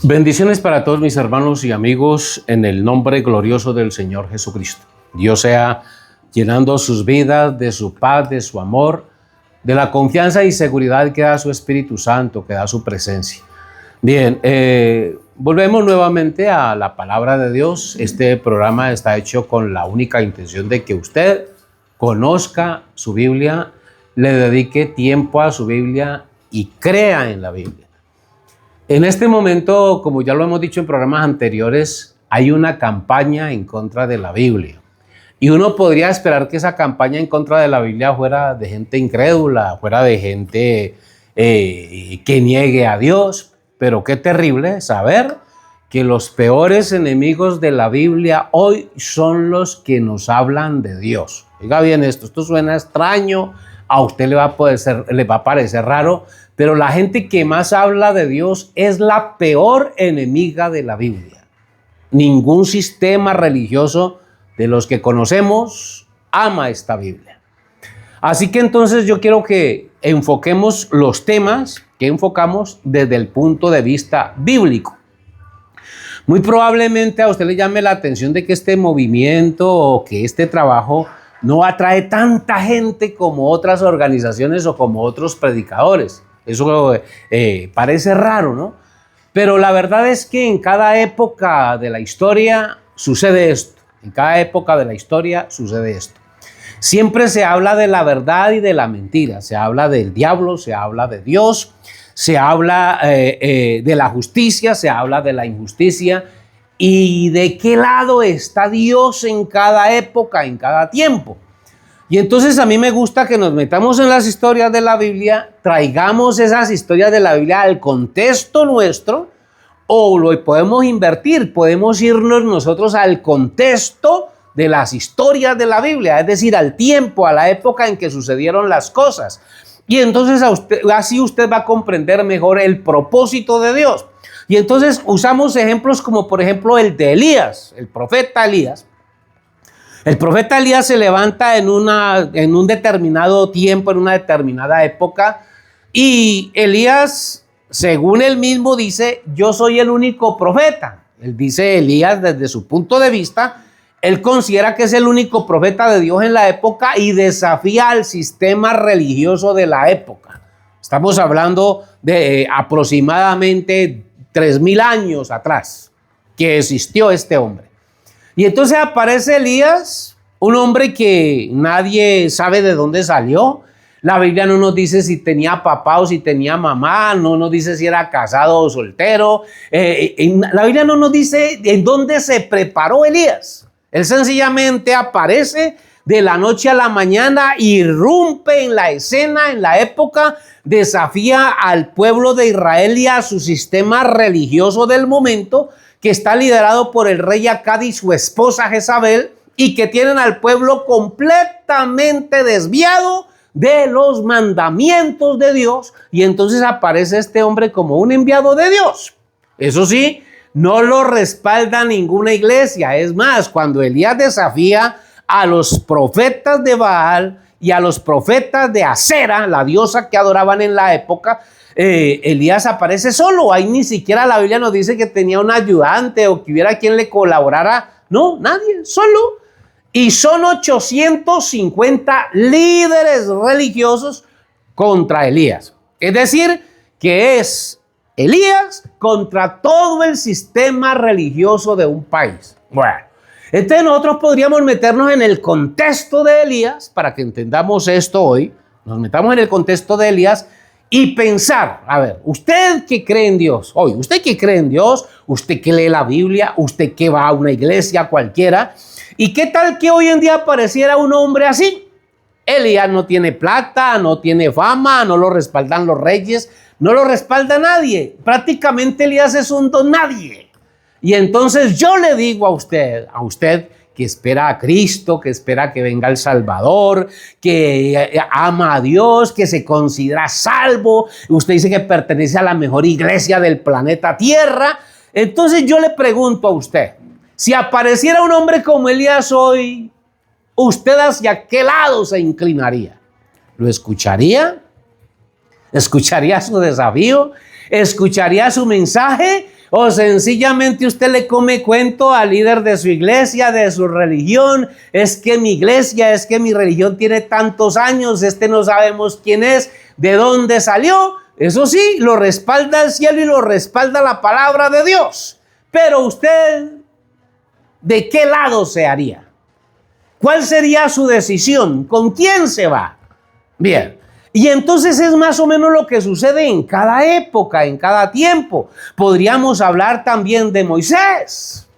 Bendiciones para todos mis hermanos y amigos en el nombre glorioso del Señor Jesucristo. Dios sea llenando sus vidas de su paz, de su amor, de la confianza y seguridad que da su Espíritu Santo, que da su presencia. Bien, volvemos nuevamente a la palabra de Dios. Este programa está hecho con la única intención de que usted conozca su Biblia, le dedique tiempo a su Biblia y crea en la Biblia. En este momento, como ya lo hemos dicho en programas anteriores, hay una campaña en contra de la Biblia. Y uno podría esperar que esa campaña en contra de la Biblia fuera de gente incrédula, fuera de gente que niegue a Dios. Pero qué terrible saber que los peores enemigos de la Biblia hoy son los que nos hablan de Dios. Oiga bien esto suena extraño, a usted le va a parecer raro, pero la gente que más habla de Dios es la peor enemiga de la Biblia. Ningún sistema religioso de los que conocemos ama esta Biblia. Así que entonces yo quiero que enfoquemos los temas que enfocamos desde el punto de vista bíblico. Muy probablemente a usted le llame la atención de que este movimiento o que este trabajo no atrae tanta gente como otras organizaciones o como otros predicadores. Eso parece raro, ¿no? Pero la verdad es que en cada época de la historia sucede esto. En cada época de la historia sucede esto. Siempre se habla de la verdad y de la mentira. Se habla del diablo, se habla de Dios, se habla de la justicia, se habla de la injusticia. ¿Y de qué lado está Dios en cada época, en cada tiempo? Y entonces a mí me gusta que nos metamos en las historias de la Biblia, traigamos esas historias de la Biblia al contexto nuestro, o lo podemos invertir, podemos irnos nosotros al contexto de las historias de la Biblia, es decir, al tiempo, a la época en que sucedieron las cosas. Y entonces así usted va a comprender mejor el propósito de Dios. Y entonces usamos ejemplos como por ejemplo el de Elías, el profeta Elías. El profeta Elías se levanta en un determinado tiempo, en una determinada época, y Elías, según él mismo dice, yo soy el único profeta. Él dice, Elías, desde su punto de vista, él considera que es el único profeta de Dios en la época y desafía al sistema religioso de la época. Estamos hablando de aproximadamente 3,000 años atrás que existió este hombre. Y entonces aparece Elías, un hombre que nadie sabe de dónde salió. La Biblia no nos dice si tenía papá o si tenía mamá, no nos dice si era casado o soltero. La Biblia no nos dice en dónde se preparó Elías. Él sencillamente aparece de la noche a la mañana, irrumpe en la escena, en la época, desafía al pueblo de Israel y a su sistema religioso del momento, que está liderado por el rey Acab y su esposa Jezabel, y que tienen al pueblo completamente desviado de los mandamientos de Dios. Y entonces aparece este hombre como un enviado de Dios. Eso sí, no lo respalda ninguna iglesia. Es más, cuando Elías desafía a los profetas de Baal y a los profetas de Acera, la diosa que adoraban en la época, Elías aparece solo. Ahí ni siquiera la Biblia nos dice que tenía un ayudante o que hubiera quien le colaborara. No, nadie, solo. Y son 850 líderes religiosos contra Elías. Es decir, que es Elías contra todo el sistema religioso de un país. Bueno, entonces nosotros podríamos meternos en el contexto de Elías, para que entendamos esto hoy. Nos metamos en el contexto de Elías y pensar, a ver, usted que cree en Dios, hoy, usted que cree en Dios, usted que lee la Biblia, usted que va a una iglesia cualquiera, ¿y qué tal que hoy en día apareciera un hombre así? Elías no tiene plata, no tiene fama, no lo respaldan los reyes, no lo respalda nadie. Prácticamente Elías es un don nadie. Y entonces yo le digo a usted que espera a Cristo, que espera que venga el Salvador, que ama a Dios, que se considera salvo. Usted dice que pertenece a la mejor iglesia del planeta Tierra. Entonces yo le pregunto a usted, si apareciera un hombre como Elías hoy, ¿usted hacia qué lado se inclinaría? ¿Lo escucharía? ¿Escucharía su desafío? ¿Escucharía su mensaje? o sencillamente usted le come cuento al líder de su iglesia, de su religión. Es que mi iglesia, es que mi religión tiene tantos años, no sabemos quién es, de dónde salió. Eso sí, lo respalda el cielo y lo respalda la palabra de Dios. Pero usted, ¿de qué lado se haría? ¿Cuál sería su decisión? ¿Con quién se va? Bien. Y entonces es más o menos lo que sucede en cada época, en cada tiempo. Podríamos hablar también de Moisés.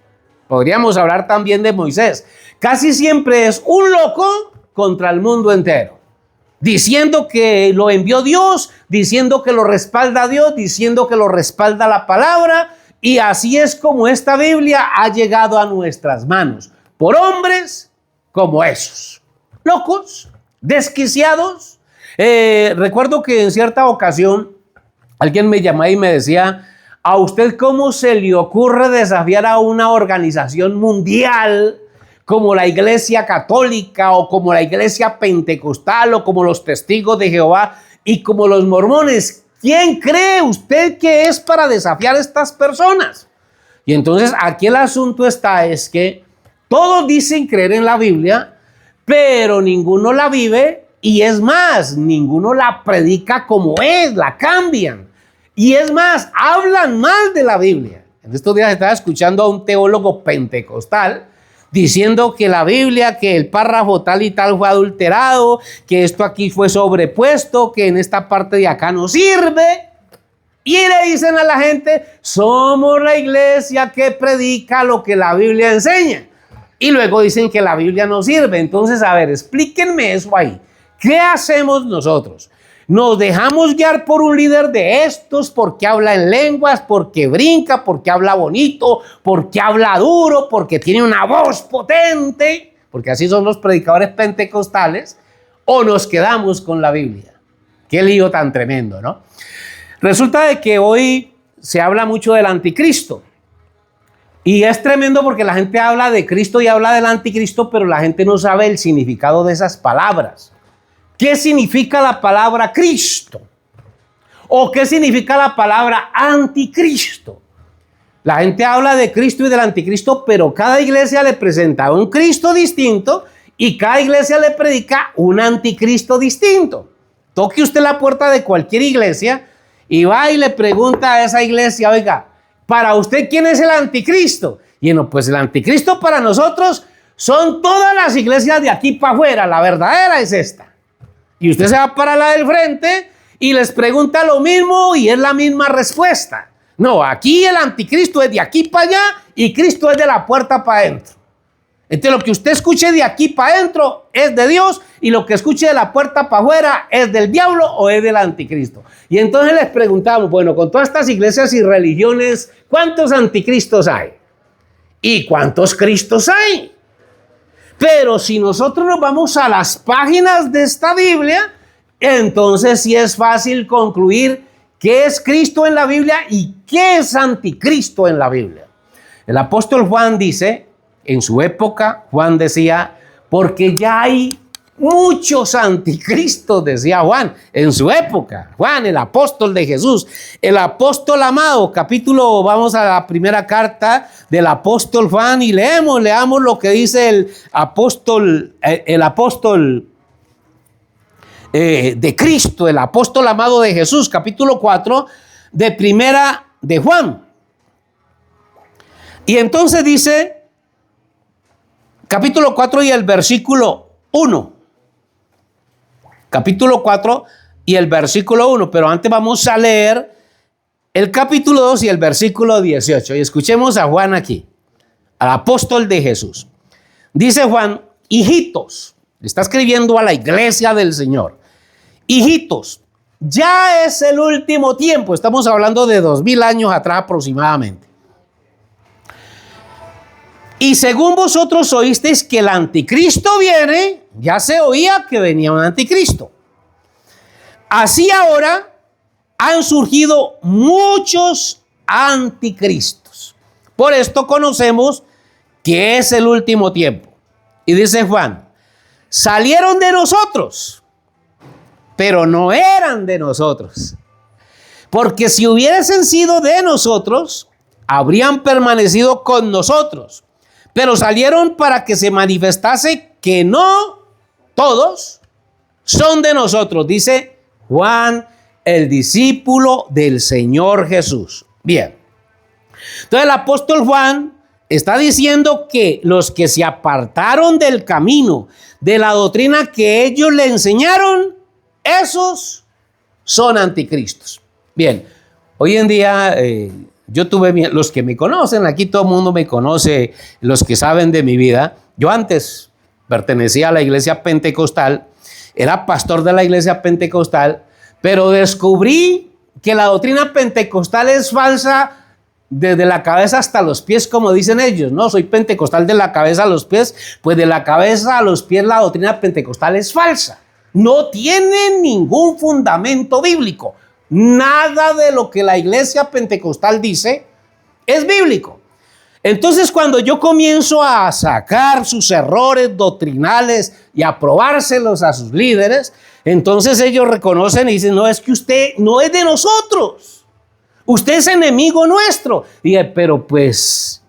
Casi siempre es un loco contra el mundo entero, diciendo que lo envió Dios, diciendo que lo respalda Dios, diciendo que lo respalda la palabra. Y así es como esta Biblia ha llegado a nuestras manos, por hombres como esos, locos, desquiciados. Recuerdo que en cierta ocasión alguien me llamaba y me decía: ¿a usted cómo se le ocurre desafiar a una organización mundial como la Iglesia Católica o como la Iglesia Pentecostal o como los Testigos de Jehová y como los mormones? ¿Quién cree usted que es para desafiar a estas personas? Y entonces aquí el asunto es que todos dicen creer en la Biblia, pero ninguno la vive. Y es más, ninguno la predica como es, la cambian. Y es más, hablan mal de la Biblia. En estos días estaba escuchando a un teólogo pentecostal diciendo que la Biblia, que el párrafo tal y tal fue adulterado, que esto aquí fue sobrepuesto, que en esta parte de acá no sirve. Y le dicen a la gente: somos la iglesia que predica lo que la Biblia enseña. Y luego dicen que la Biblia no sirve. Entonces, a ver, explíquenme eso ahí. ¿Qué hacemos nosotros? Nos dejamos guiar por un líder de estos porque habla en lenguas, porque brinca, porque habla bonito, porque habla duro, porque tiene una voz potente, porque así son los predicadores pentecostales, o nos quedamos con la Biblia. Qué lío tan tremendo, ¿no? Resulta de que hoy se habla mucho del anticristo. Y es tremendo porque la gente habla de Cristo y habla del anticristo, pero la gente no sabe el significado de esas palabras. ¿Qué significa la palabra Cristo? ¿O qué significa la palabra anticristo? La gente habla de Cristo y del anticristo, pero cada iglesia le presenta un Cristo distinto y cada iglesia le predica un anticristo distinto. Toque usted la puerta de cualquier iglesia y va y le pregunta a esa iglesia: oiga, ¿para usted quién es el anticristo? Y no, pues el anticristo para nosotros son todas las iglesias de aquí para afuera, la verdadera es esta. Y usted se va para la del frente y les pregunta lo mismo y es la misma respuesta. No, aquí el anticristo es de aquí para allá y Cristo es de la puerta para adentro. Entonces lo que usted escuche de aquí para adentro es de Dios y lo que escuche de la puerta para afuera es del diablo o es del anticristo. Y entonces les preguntamos: bueno, con todas estas iglesias y religiones, ¿cuántos anticristos hay? ¿Y cuántos cristos hay? Pero si nosotros nos vamos a las páginas de esta Biblia, entonces sí es fácil concluir qué es Cristo en la Biblia y qué es anticristo en la Biblia. El apóstol Juan dice, en su época, Juan decía: porque ya hay muchos anticristos, decía Juan, en su época. Juan, el apóstol de Jesús, el apóstol amado. Vamos a la primera carta del apóstol Juan y leamos lo que dice el apóstol de Cristo, el apóstol amado de Jesús, capítulo 4 de primera de Juan. Y entonces dice, capítulo 4 y el versículo 1. Capítulo 4 y el versículo 1. Pero antes vamos a leer el capítulo 2 y el versículo 18. Y escuchemos a Juan aquí, al apóstol de Jesús. Dice Juan: hijitos, le está escribiendo a la iglesia del Señor. Hijitos, ya es el último tiempo. Estamos hablando de 2000 años atrás aproximadamente. Y según vosotros oísteis que el anticristo viene, ya se oía que venía un anticristo. Así ahora han surgido muchos anticristos. Por esto conocemos que es el último tiempo. Y dice Juan: salieron de nosotros, pero no eran de nosotros. Porque si hubiesen sido de nosotros, habrían permanecido con nosotros, pero salieron para que se manifestase que no todos son de nosotros, dice Juan, el discípulo del Señor Jesús. Bien, entonces el apóstol Juan está diciendo que los que se apartaron del camino, de la doctrina que ellos le enseñaron, esos son anticristos. Bien, hoy en día yo tuve, los que me conocen, aquí todo el mundo me conoce, los que saben de mi vida. Yo antes pertenecía a la iglesia pentecostal, era pastor de la iglesia pentecostal, pero descubrí que la doctrina pentecostal es falsa desde la cabeza hasta los pies, como dicen ellos, ¿no? Soy pentecostal de la cabeza a los pies, pues de la cabeza a los pies la doctrina pentecostal es falsa. No tiene ningún fundamento bíblico. Nada de lo que la iglesia pentecostal dice es bíblico. Entonces, cuando yo comienzo a sacar sus errores doctrinales y a probárselos a sus líderes, entonces ellos reconocen y dicen, no, es que usted no es de nosotros. Usted es enemigo nuestro. Y dije, pero pues,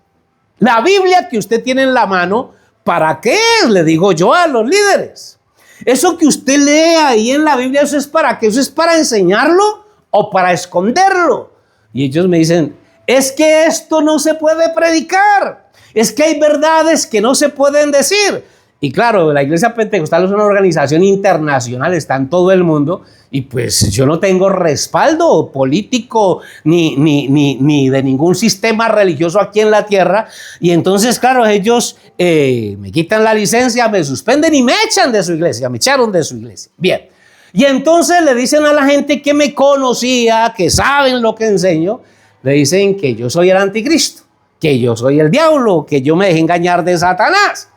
la Biblia que usted tiene en la mano, ¿para qué es? Le digo yo a los líderes. Eso que usted lee ahí en la Biblia, ¿eso es para qué? ¿Eso es para enseñarlo o para esconderlo? Y ellos me dicen, es que esto no se puede predicar. Es que hay verdades que no se pueden decir. Y claro, la iglesia pentecostal es una organización internacional, está en todo el mundo, y pues yo no tengo respaldo político ni de ningún sistema religioso aquí en la tierra. Y entonces, claro, ellos me quitan la licencia, me suspenden y me echan de su iglesia, me echaron de su iglesia. Bien, y entonces le dicen a la gente que me conocía, que saben lo que enseño, le dicen que yo soy el anticristo, que yo soy el diablo, que yo me dejé engañar de Satanás.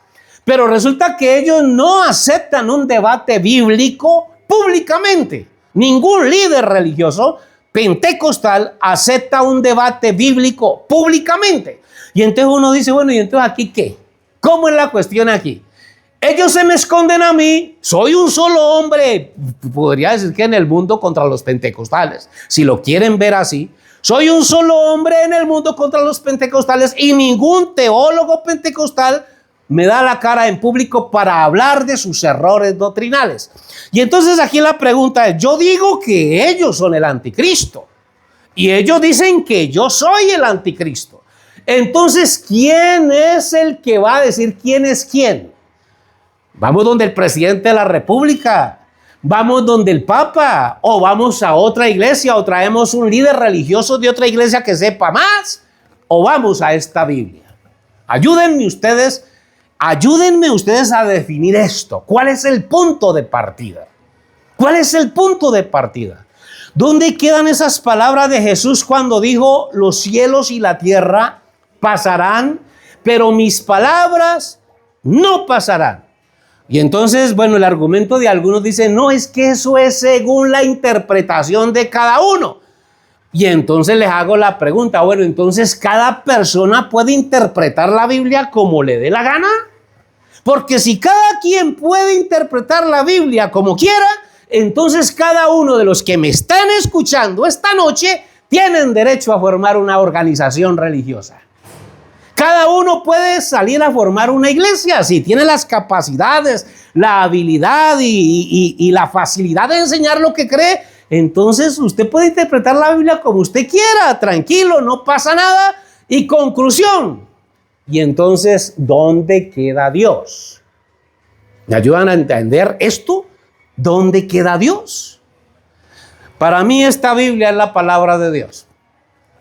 Pero resulta que ellos no aceptan un debate bíblico públicamente. Ningún líder religioso pentecostal acepta un debate bíblico públicamente. Y entonces uno dice, bueno, ¿y entonces aquí qué? ¿Cómo es la cuestión aquí? Ellos se me esconden a mí, soy un solo hombre, podría decir que en el mundo contra los pentecostales, si lo quieren ver así. Soy un solo hombre en el mundo contra los pentecostales y ningún teólogo pentecostal me da la cara en público para hablar de sus errores doctrinales. Y entonces aquí la pregunta es, yo digo que ellos son el anticristo y ellos dicen que yo soy el anticristo. Entonces, ¿quién es el que va a decir quién es quién? ¿Vamos donde el presidente de la República? ¿Vamos donde el Papa? ¿O vamos a otra iglesia? ¿O traemos un líder religioso de otra iglesia que sepa más? ¿O vamos a esta Biblia? Ayúdenme ustedes a definir esto. ¿Cuál es el punto de partida? ¿Cuál es el punto de partida? ¿Dónde quedan esas palabras de Jesús cuando dijo, los cielos y la tierra pasarán, pero mis palabras no pasarán? Y entonces, bueno, el argumento de algunos dice, no, es que eso es según la interpretación de cada uno. Y entonces les hago la pregunta, bueno, entonces cada persona puede interpretar la Biblia como le dé la gana. Porque si cada quien puede interpretar la Biblia como quiera, entonces cada uno de los que me están escuchando esta noche tienen derecho a formar una organización religiosa. Cada uno puede salir a formar una iglesia si tiene las capacidades, la habilidad y la facilidad de enseñar lo que cree. Entonces usted puede interpretar la Biblia como usted quiera, tranquilo, no pasa nada. Y conclusión. Y entonces, ¿dónde queda Dios? ¿Me ayudan a entender esto? ¿Dónde queda Dios? Para mí esta Biblia es la palabra de Dios.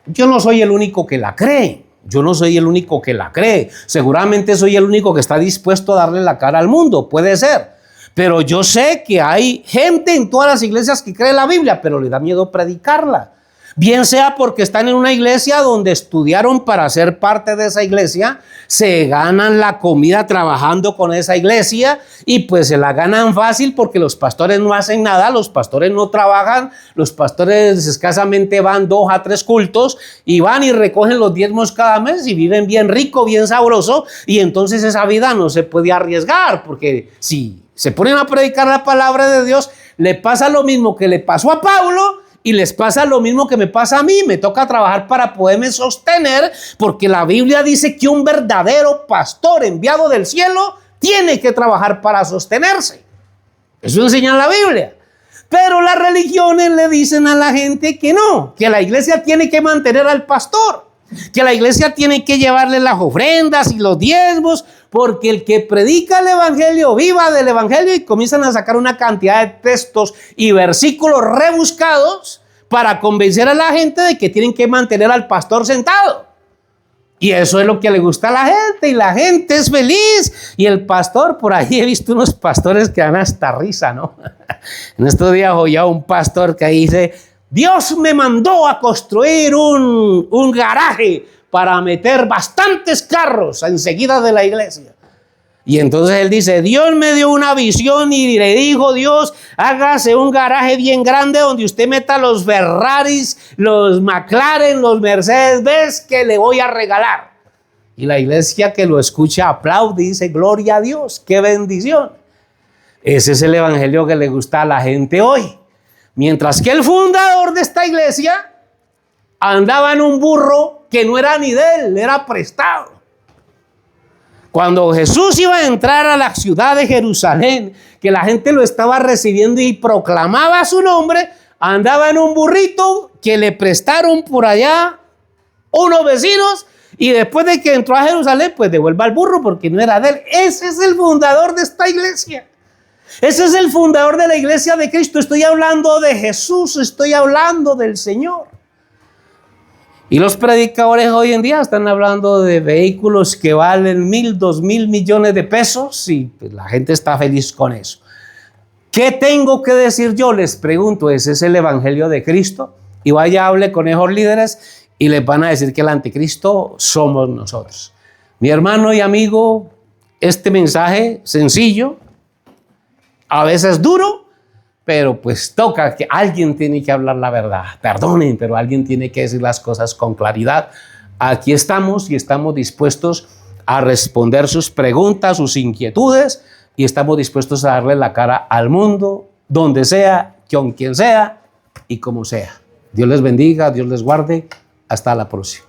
Yo no soy el único que la cree. Yo no soy el único que la cree. Seguramente soy el único que está dispuesto a darle la cara al mundo. Puede ser. Pero yo sé que hay gente en todas las iglesias que cree la Biblia, pero le da miedo predicarla. Bien sea porque están en una iglesia donde estudiaron para ser parte de esa iglesia, se ganan la comida trabajando con esa iglesia y pues se la ganan fácil porque los pastores no hacen nada, los pastores no trabajan, los pastores escasamente van 2 a 3 cultos y van y recogen los diezmos cada mes y viven bien rico, bien sabroso, y entonces esa vida no se puede arriesgar porque si se ponen a predicar la palabra de Dios, le pasa lo mismo que le pasó a Pablo. y les pasa lo mismo que me pasa a mí. Me toca trabajar para poderme sostener, porque la Biblia dice que un verdadero pastor enviado del cielo tiene que trabajar para sostenerse. Eso enseña la Biblia. Pero las religiones le dicen a la gente que no, que la iglesia tiene que mantener al pastor, que la iglesia tiene que llevarle las ofrendas y los diezmos, porque el que predica el evangelio viva del evangelio, y comienzan a sacar una cantidad de textos y versículos rebuscados para convencer a la gente de que tienen que mantener al pastor sentado. Y eso es lo que le gusta a la gente, y la gente es feliz. Y el pastor, por ahí he visto unos pastores que dan hasta risa, ¿no? En estos días oía un pastor que dice: Dios me mandó a construir un garaje para meter bastantes carros enseguida de la iglesia. Y entonces él dice: Dios me dio una visión y le dijo Dios: hágase un garaje bien grande donde usted meta los Ferraris, los McLaren, los Mercedes-Benz que le voy a regalar. Y la iglesia que lo escucha aplaude y dice: gloria a Dios, qué bendición. Ese es el evangelio que le gusta a la gente hoy. Mientras que el fundador de esta iglesia andaba en un burro que no era ni de él, era prestado. Cuando Jesús iba a entrar a la ciudad de Jerusalén, que la gente lo estaba recibiendo y proclamaba su nombre, andaba en un burrito que le prestaron por allá unos vecinos, y después de que entró a Jerusalén, pues devuelva al burro porque no era de él. Ese es el fundador de esta iglesia. Ese es el fundador de la iglesia de Cristo. Estoy hablando de Jesús, estoy hablando del Señor. Y los predicadores hoy en día están hablando de vehículos que valen 1.000, 2.000 millones de pesos, y pues la gente está feliz con eso. ¿Qué tengo que decir yo? Les pregunto. Ese es el evangelio de Cristo. Y vaya, hable con esos líderes y les van a decir que el anticristo somos nosotros. Mi hermano y amigo, este mensaje sencillo, a veces duro, pero pues toca, que alguien tiene que hablar la verdad. Perdonen, pero alguien tiene que decir las cosas con claridad. Aquí estamos y estamos dispuestos a responder sus preguntas, sus inquietudes, y estamos dispuestos a darle la cara al mundo, donde sea, con quien sea y como sea. Dios les bendiga, Dios les guarde. Hasta la próxima.